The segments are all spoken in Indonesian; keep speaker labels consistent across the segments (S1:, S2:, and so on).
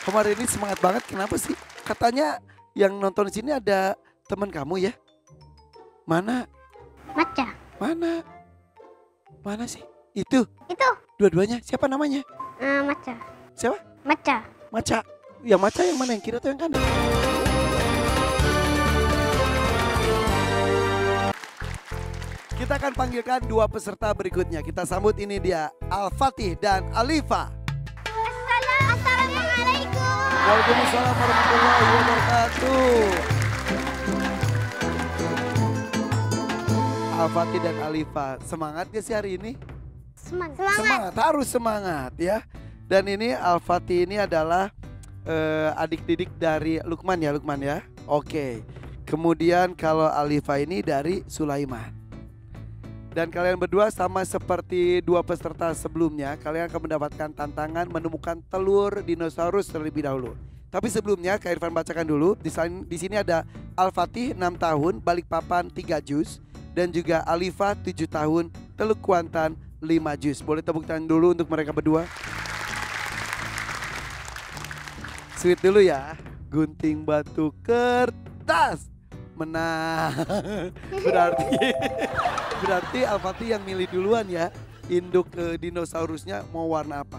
S1: Kamu hari ini semangat banget, kenapa sih? Katanya yang nonton di sini ada teman kamu ya? Mana?
S2: Maca.
S1: Mana? Mana sih? Itu.
S2: Itu.
S1: Dua-duanya. Siapa namanya?
S2: Maca.
S1: Siapa?
S2: Maca.
S1: Maca. Yang Maca yang mana? Yang kiri atau yang kanan? Kita akan panggilkan dua peserta berikutnya. Kita sambut, ini dia Al-Fatih dan Alifa.
S2: Assalamualaikum.
S1: Waalaikumsalam warahmatullahi wabarakatuh. Al-Fatih dan Alifa, semangat gak sih hari ini? Semangat, harus semangat ya. Dan ini Al-Fatih ini adalah adik didik dari Lukman ya. Oke. Kemudian kalau Alifa ini dari Sulaiman. Dan kalian berdua sama seperti dua peserta sebelumnya, kalian akan mendapatkan tantangan menemukan telur dinosaurus terlebih dahulu. Tapi sebelumnya Kak Irfan bacakan dulu. Di sini ada Al-Fatih 6 tahun, Balikpapan 3 juz, dan juga Alifa 7 tahun, Teluk Kuantan 5 juz. Boleh tepuk tangan dulu untuk mereka berdua. Sweet dulu ya. Gunting batu kertas. Menang. Berarti Al-Fatih yang milih duluan ya. Induk dinosaurusnya mau warna apa?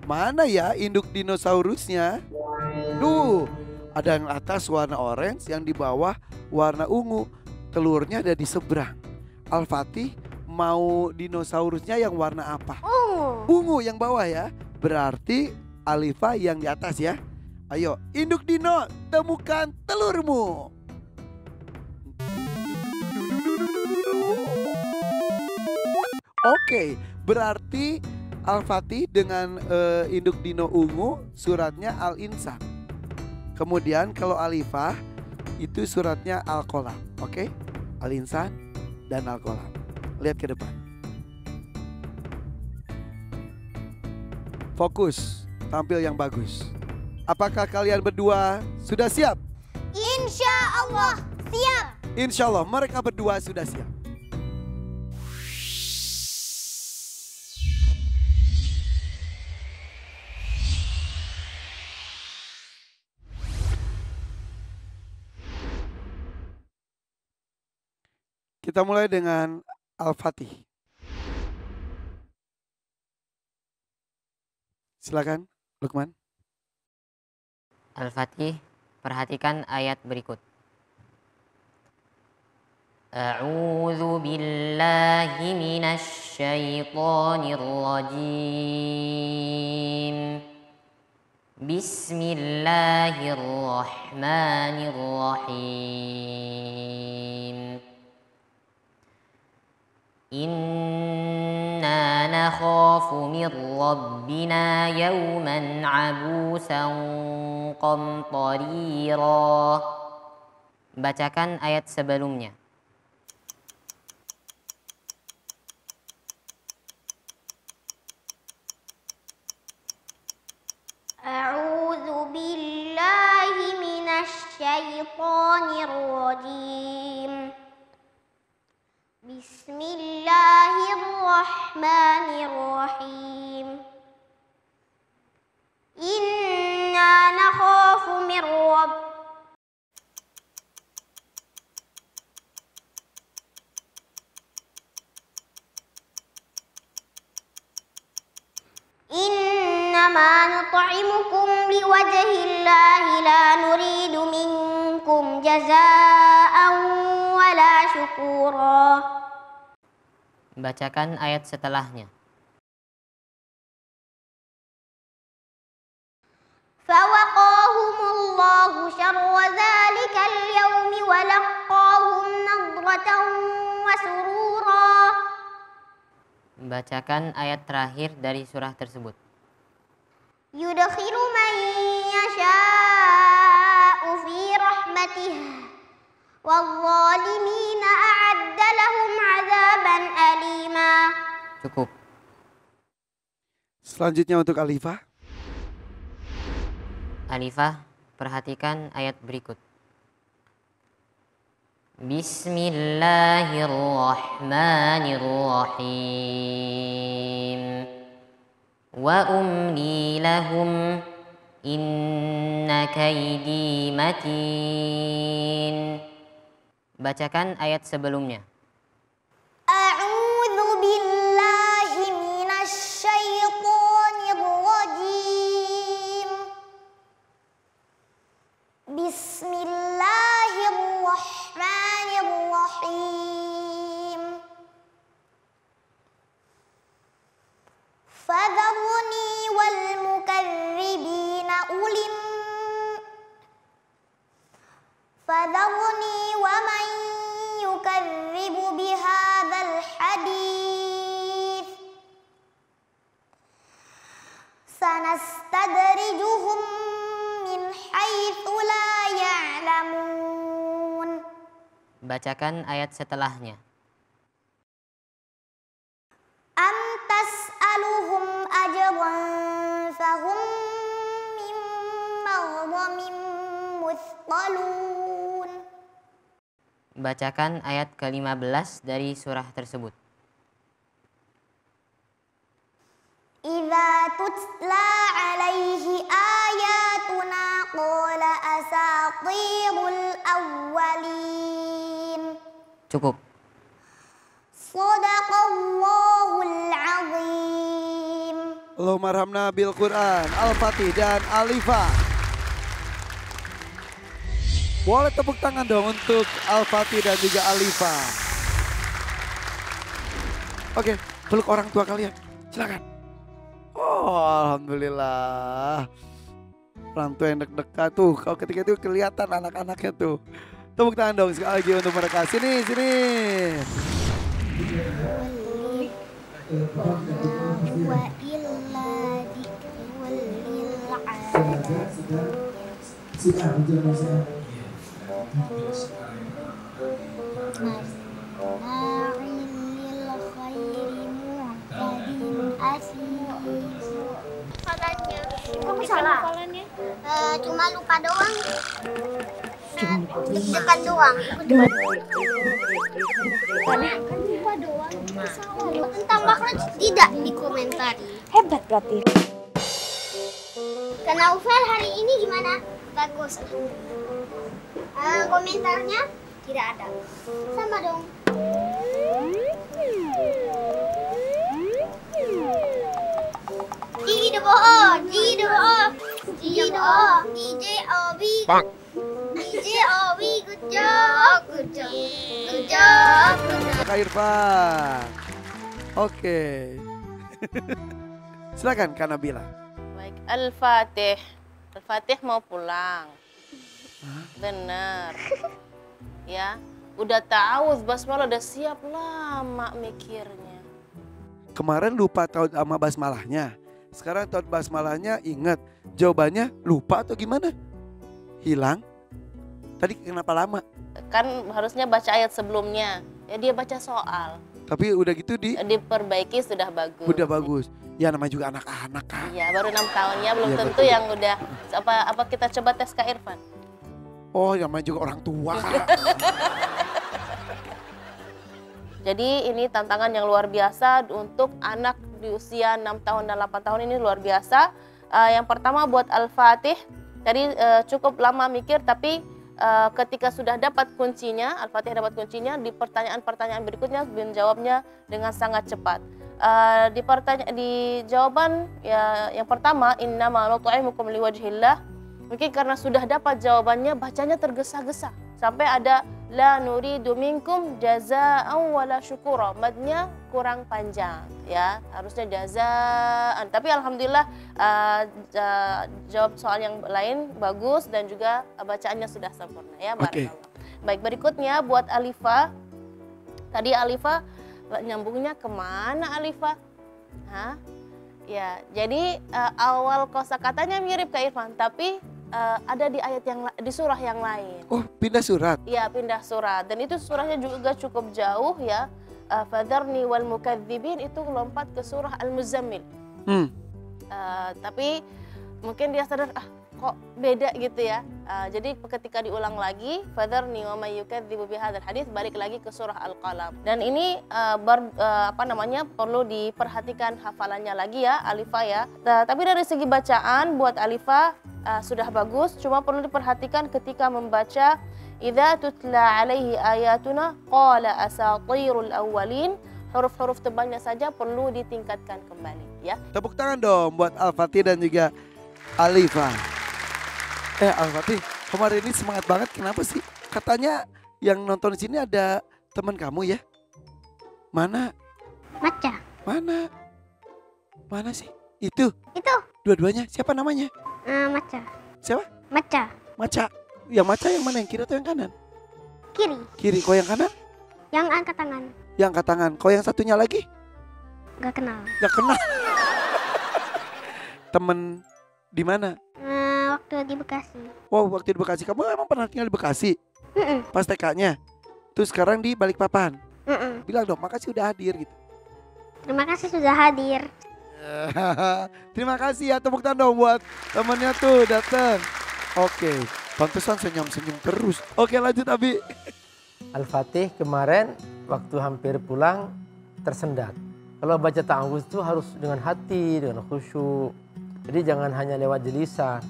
S1: Mana ya induk dinosaurusnya? Duh, ada yang atas warna orange, yang di bawah warna ungu. Telurnya ada di seberang. Al-Fatih mau dinosaurusnya yang warna apa? Ungu yang bawah ya. Berarti Alifa yang di atas ya. Ayo, induk dino, temukan telurmu. Oke, berarti Al-Fatih dengan induk dino ungu suratnya Al-Insan. Kemudian kalau Alifa itu suratnya Al-Qalam. Oke, Al-Insan dan Al-Qalam. Lihat ke depan. Fokus, tampil yang bagus. Apakah kalian berdua sudah siap?
S2: Insya Allah siap.
S1: Insya Allah mereka berdua sudah siap. Kita mulai dengan Al-Fatih. Silakan, Lukman.
S3: Al-Fatih, perhatikan ayat berikut. A'udzu billahi minasy syaithanir rajim. Bismillahirrahmanirrahim. Inna nakhafu min rabbina yawman abusan qamtarira. Bacakan ayat sebelumnya.
S2: A'udzu billahi minasy syaithanir rajim. Bismillahirrahmanirrahim. Inna nakhafu min rabbina Innama nut'imukum liwajhillahi la nuridu minkum jazaa'an wala syukura.
S3: Bacakan ayat setelahnya.
S2: Fawaqahumullahu syarra dzalikal yaumi wa laqahum nadratan wa surura.
S3: Bacakan ayat terakhir dari surah tersebut.
S2: Yudkhilu man yasha'u fi rahmatihi wadh-dhalimina a'adda lahum 'adzaban alima.
S3: Cukup.
S1: Selanjutnya untuk Alifa.
S3: Alifa, perhatikan ayat berikut. Bismillahirrahmanirrahim. Wa umli lahum Inna kaidi matin. Bacakan ayat sebelumnya.
S2: A'udzu billahi minasy syaithanir rajim. Bismillahirrahmanirrahim. Fadharni wal mukadzibina ulim. Fadharni wa man yukadzibu bihadzal hadits. Sanastadrijuhum min haitsu la ya'lamun.
S3: Bacakan ayat setelahnya.
S2: Am tas'aluhum ajran fahum min maghramin muthqalun.
S3: Bacakan ayat ke-15 dari surah tersebut.
S2: Idza tutla alaihi ayatuna qala asatirul awwalin.
S3: Cukup.
S2: Shadaqallahul azim.
S1: Allahumma arhamna bil Quran. Al-Fatih dan Alifah. Boleh tepuk tangan dong untuk Al-Fatih dan juga Alifah. Oke, peluk orang tua kalian. Silakan. Oh, alhamdulillah. Orang tua yang deg-degan tuh. Kalau ketika itu kelihatan anak-anaknya tuh. Tepuk tangan dong sekali lagi untuk mereka. Sini, sini.
S2: Wa illa dzikrul lil Kamu salah hafalannya? Cuma lupa doang. Deg-degan doang. Lupa doang. Salah. Tentang makhraj tidak dikomentari.
S4: Hebat berarti.
S2: Karena Ufel hari ini gimana? Bagus. Komentarnya tidak ada. Sama dong. Gigi de bohong, gigi de bohong, gigi de bohong, DJ Obi, DJ Obi, good job, good job, good job, good job.
S1: Kak Irfan. Oke. Silakan Kak Nabila.
S4: Baik, Al-Fatih. Al-Fatih mau pulang. Bener. Ya, udah tahu basmalah udah siap lama mikirnya.
S1: Kemarin lupa tahu sama basmalahnya. Sekarang tahu basmalahnya ingat. Jawabannya lupa atau gimana? Hilang? Tadi kenapa lama?
S4: Kan harusnya baca ayat sebelumnya. Ya dia baca soal.
S1: Tapi udah gitu
S4: Diperbaiki sudah bagus.
S1: udah bagus. Ya namanya juga anak-anak kan.
S4: Iya, baru 6 tahunnya belum
S1: Iya,
S4: tentu
S1: betul.
S4: yang udah apa kita coba tes Kak Irfan.
S1: Oh namanya juga orang tua Kak.
S4: Jadi ini tantangan yang luar biasa untuk anak di usia 6 tahun dan 8 tahun ini luar biasa. Yang pertama buat Al-Fatih, tadi cukup lama mikir tapi ketika sudah dapat kuncinya, Al-Fatih dapat kuncinya, di pertanyaan-pertanyaan berikutnya menjawabnya dengan sangat cepat. Di jawaban ya, yang pertama, innama nut'imukum liwajhillah, mungkin karena sudah dapat jawabannya bacanya tergesa-gesa sampai ada la nuridu minkum jazaa'an wala syukura, madnya kurang panjang ya, harusnya jazaan, tapi alhamdulillah jawab soal yang lain bagus dan juga bacaannya sudah sempurna ya.
S1: Oke.
S4: Baik, berikutnya buat Alifah. Tadi Alifah nyambungnya kemana Alifah? Hah? Ya, jadi awal kosakatanya mirip Kak Irfan, tapi ada di ayat di surah yang lain.
S1: Oh pindah surat?
S4: Iya, pindah surat. Dan itu surahnya juga cukup jauh ya. Fadharni wal mukadzibin itu lompat ke surah Al-Muzammil. Tapi mungkin dia sadar, kok beda gitu ya. Jadi ketika diulang lagi, fadharni wa may yukadzibu bihadzal hadits, balik lagi ke surah Al-Qalam. Dan ini perlu diperhatikan hafalannya lagi ya, Alifah ya. Tapi dari segi bacaan buat Alifah sudah bagus, cuma perlu diperhatikan ketika membaca idza tutla alaihi ayatuna qala asatirul awwalin. Huruf-huruf tebalnya saja perlu ditingkatkan kembali ya.
S1: Tepuk tangan dong buat Al-Fatih dan juga Alifah. Al-Fatih, kemarin ini semangat banget, kenapa sih? Katanya yang nonton di sini ada teman kamu ya? Mana?
S2: Maca.
S1: Mana? Mana sih? Itu.
S2: Itu.
S1: Dua-duanya. Siapa namanya?
S2: Maca.
S1: Siapa?
S2: Maca.
S1: Maca. Yang Maca yang mana? Yang kiri atau yang kanan?
S2: Kiri.
S1: Kiri. Kau yang kanan?
S2: Yang angkat tangan.
S1: Yang angkat tangan. Kau yang satunya lagi?
S2: Gak kenal.
S1: Gak kenal. Temen di mana?
S2: Waktu di Bekasi.
S1: Wow, waktu di Bekasi. Kamu emang pernah tinggal di Bekasi? Pas TK-nya? Terus sekarang di Balikpapan? Bilang dong, makasih udah hadir gitu.
S2: Terima kasih sudah hadir.
S1: Terima kasih ya, tepuk tangan dong buat temennya tuh datang. Oke, pantesan senyum-senyum terus. Oke, lanjut Abi.
S5: Al-Fatih kemarin waktu hampir pulang tersendat. Kalau baca ta'awudz itu harus dengan hati, dengan khusyuk. Jadi jangan hanya lewat lisan.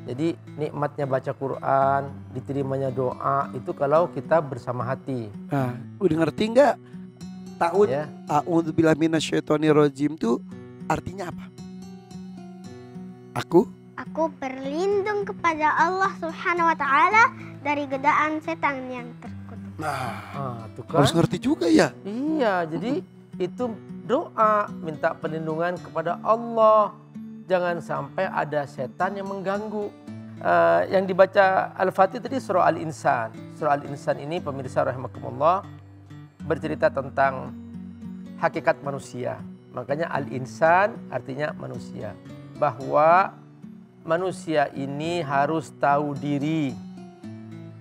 S5: Jadi nikmatnya baca Quran, diterimanya doa itu kalau kita bersama hati.
S1: Nah, udah ngerti nggak? Ta'awudz,
S5: Ya.
S1: A'udzubillahi minasyaitonirrajim itu artinya apa? Aku
S2: berlindung kepada Allah Subhanahu wa taala dari godaan setan yang terkutuk.
S5: Tuh kan?
S1: harus ngerti juga ya.
S5: Iya, jadi itu doa minta perlindungan kepada Allah. Jangan sampai ada setan yang mengganggu. Yang dibaca Al-Fatih tadi surah Al-Insan. Surah Al-Insan ini pemirsa rahimakumullah bercerita tentang hakikat manusia. Makanya Al-Insan artinya manusia. Bahwa manusia ini harus tahu diri.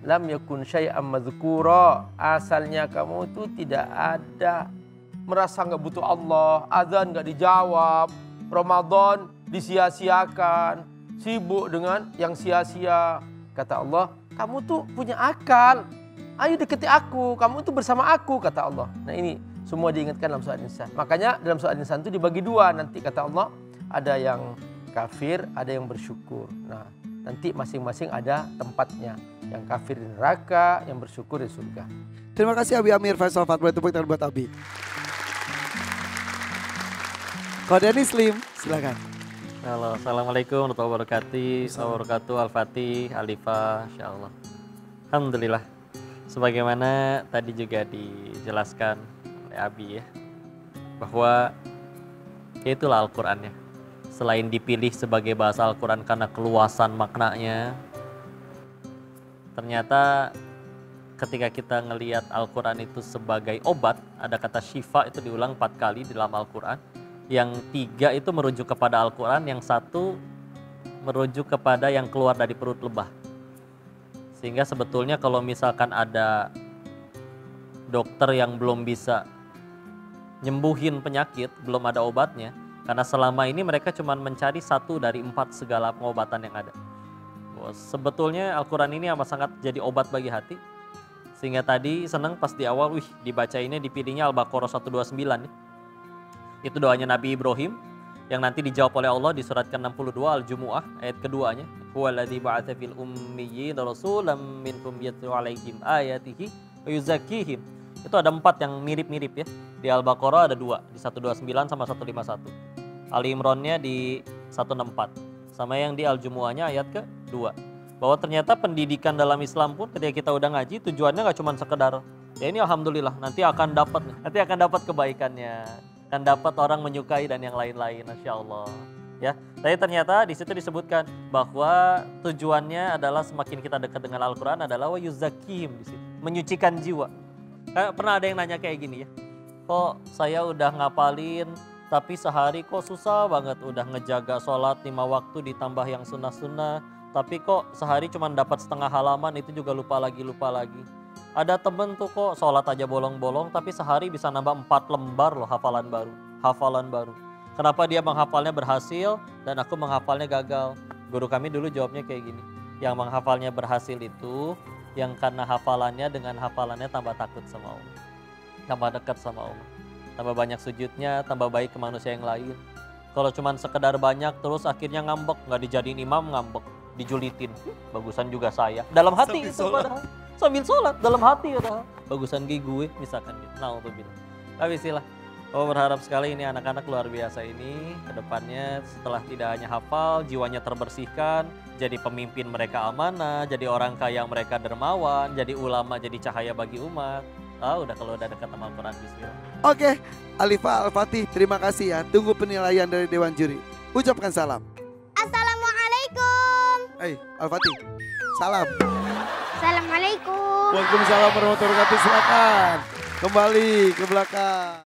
S5: Lam yakun syai'an madzkura. Asalnya kamu itu tidak ada. Merasa nggak butuh Allah. Azan nggak dijawab. Ramadan disia-siakan. Sibuk dengan yang sia-sia. Kata Allah, kamu tuh punya akal. Ayo deketi aku, kamu itu bersama aku, kata Allah. Nah ini semua diingatkan dalam surah Al-Insan. Makanya dalam surah Al-Insan itu dibagi dua. Nanti kata Allah, ada yang kafir, ada yang bersyukur. Nah nanti masing-masing ada tempatnya. Yang kafir di neraka, yang bersyukur di surga.
S1: Terima kasih Abi Amir Faisal Fatbah, tepuk tangan buat Abi. Kodani Slim, silakan.
S6: Halo, assalamualaikum warahmatullahi wabarakatuh. Al-Fatih, Alifah, insyaallah. Alhamdulillah. Sebagaimana tadi juga dijelaskan oleh Abi ya, bahwa itulah Al-Quran ya. Selain dipilih sebagai bahasa Al-Quran karena keluasan maknanya, ternyata ketika kita ngelihat Al-Quran itu sebagai obat, ada kata syifa itu diulang 4 kali di dalam Al-Quran. Yang 3 itu merujuk kepada Al-Quran, yang 1 merujuk kepada yang keluar dari perut lebah. Sehingga sebetulnya kalau misalkan ada dokter yang belum bisa nyembuhin penyakit, belum ada obatnya, karena selama ini mereka cuma mencari 1 dari 4 segala pengobatan yang ada. Sebetulnya Al-Quran ini amat sangat jadi obat bagi hati. Sehingga tadi senang pas di awal, dibaca ini dipilihnya Al-Baqarah 129 nih. Itu doanya Nabi Ibrahim yang nanti dijawab oleh Allah di surat ke-62 Al-Jumu'ah ayat keduanya. Huwaladzi ba'atsa fil ummiyyin rasulam minhum yatlu 'alaihim ayatihi wa yuzakkihim. Itu ada 4 yang mirip-mirip ya. Di Al-Baqarah ada 2, di 129 sama 151. Ali Imran-nya di 164. Sama yang di Al-Jumu'ahnya ayat ke-2. Bahwa ternyata pendidikan dalam Islam pun ketika kita udah ngaji tujuannya nggak cuma sekedar ya ini alhamdulillah nanti akan dapat kebaikannya, akan dapat orang menyukai dan yang lain-lain, Masya Allah. Ya, tapi ternyata di situ disebutkan bahwa tujuannya adalah semakin kita dekat dengan Al-Quran adalah wa yuzakkihim, di situ menyucikan jiwa. Pernah ada yang nanya kayak gini ya, kok saya udah ngapalin tapi sehari kok susah banget, udah ngejaga sholat 5 waktu ditambah yang sunnah-sunnah, tapi kok sehari cuma dapat setengah halaman, itu juga lupa lagi. Ada temen tuh kok sholat aja bolong-bolong tapi sehari bisa nambah 4 lembar loh hafalan baru. Kenapa dia menghafalnya berhasil dan aku menghafalnya gagal? Guru kami dulu jawabnya kayak gini, yang menghafalnya berhasil itu yang karena hafalannya dengan hafalannya tambah takut sama Allah, tambah dekat sama Allah, tambah banyak sujudnya, tambah baik ke manusia yang lain. Kalau cuman sekedar banyak terus akhirnya ngambek, nggak dijadiin imam ngambek, dijulitin, bagusan juga saya. Dalam hati itu padahal, sambil sholat, dalam hati padahal, bagusan gue misalkan gitu. Nah untuk bilang, tapi silah. Oh berharap sekali ini anak-anak luar biasa ini kedepannya setelah tidak hanya hafal, jiwanya terbersihkan, jadi pemimpin mereka amanah, jadi orang kaya mereka dermawan, jadi ulama, jadi cahaya bagi umat. Udah kalau udah dekat sama Al-Quran, bismillah.
S1: Oke, Alifah Al-Fatih, terima kasih ya. Tunggu penilaian dari Dewan Juri. Ucapkan salam.
S2: Assalamualaikum.
S1: Al-Fatih, salam.
S2: Assalamualaikum.
S1: Waalaikumsalam warahmatullahi wabarakatuh. Silakan kembali ke belakang.